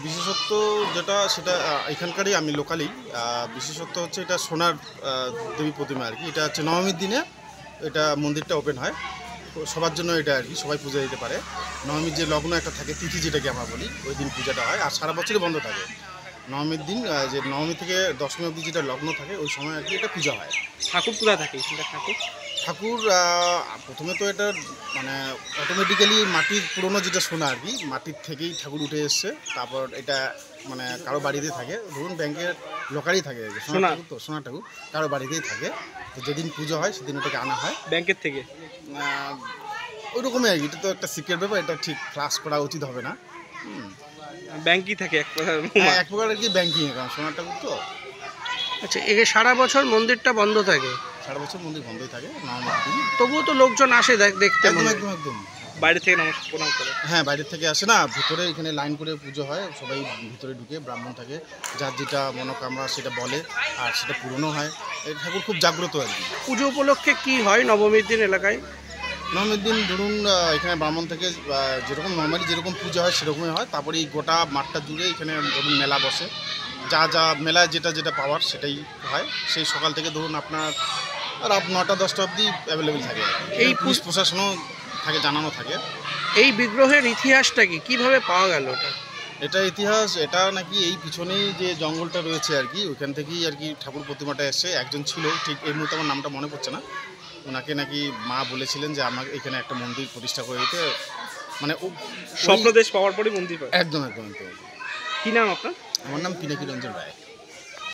বিশেষত্ব যেটা সেটা এখানকারই আমি লোকালি। বিশেষত্ব হচ্ছে এটা সোনার দেবী প্রতিমা আর কি। এটা হচ্ছে নবমীর দিনে এটা মন্দিরটা ওপেন হয় সবার জন্য। এটা আর কি সবাই পূজা দিতে পারে। নবমীর যে লগ্ন একটা থাকে, তিথি যেটাকে আমরা বলি, ওই দিন পূজাটা হয়। আর সারা বছরই বন্ধ থাকে নবমীর দিন। যে নবমী থেকে দশমী অবধি যেটা লগ্ন থাকে ওই সময় আর কি এটা পূজা হয়। ঠাকুর কোথায় থাকে এখানকার ঠাকুর? ঠাকুর প্রথমে তো এটা মানে অটোমেটিক্যালি মাটির পুরনো যেটা সোনা আর কি, মাটির থেকেই ঠাকুর উঠে এসছে। তারপর এটা মানে কারো বাড়িতে থাকে, ধরুন ব্যাংকের লোকারই থাকে সোনা ঠাকুর, তো সোনা ঠাকুর কারো বাড়িতেই থাকে। তো যেদিন পুজো হয় সেদিন ওটাকে আনা হয় ব্যাংকের থেকে। ওই রকমই আর কি। এটা তো একটা সিক্রেট ব্যাপার, এটা ঠিক ফ্লাশ করা উচিত হবে না। ব্যাংকই থাকে এক প্রকার। এক প্রকার আর কি ব্যাংকিং, কারণ সোনা ঠাকুর তো। আচ্ছা, একে সারা বছর মন্দিরটা বন্ধ থাকে? সারা বছর মন্দির বন্ধই থাকে নবমীর দিন। তবুও তো লোকজন আসে দেখতে। একদম একদম একদম। বাইরে থেকে নমস্কার প্রণাম করে। হ্যাঁ, বাইরের থেকে আসে না, ভিতরে এখানে লাইন করে পুজো হয়। সবাই ভিতরে ঢুকে, ব্রাহ্মণ থাকে, যার যেটা মনোকামনা সেটা বলে, আর সেটা পূরণও হয়। এই ঠাকুর খুব জাগ্রত আর কি। পুজো উপলক্ষে কি হয় নবমীর দিন এলাকায়? নবমীর দিন ধরুন এখানে ব্রাহ্মণ থেকে যেরকম নর্মালি যেরকম পুজো হয় সেরকমই হয়। তারপরে এই গোটা মাঠটা জুড়ে এখানে ধরুন মেলা বসে, যা যা মেলায় যেটা যেটা পাওয়ার সেটাই হয়। সেই সকাল থেকে ধরুন আপনার রাত 9টা-10টা অবধি অ্যাভেলেবেল থাকে। এই পুলিশ প্রশাসনও থাকে, জানানো থাকে। এই বিগ্রহের ইতিহাসটা কি, কিভাবে পাওয়া গেল ওটা? এটা ইতিহাস, এটা নাকি এই পিছনেই যে জঙ্গলটা রয়েছে আর কি, ওইখান থেকেই আর কি ঠাকুর প্রতিমাটা এসছে। একজন ছিল, ঠিক এই মুহূর্তে আমার নামটা মনে পড়ছে না, ওনাকে নাকি মা বলেছিলেন যে আমাকে এখানে একটা মন্দির প্রতিষ্ঠা করে দিতে। মানে স্বপ্নদেশ পাওয়ার পরই মন্দির পায়। একদম একদম একদম। কি নাম আপনার? আমার নাম পিনাকি রঞ্জন রায়।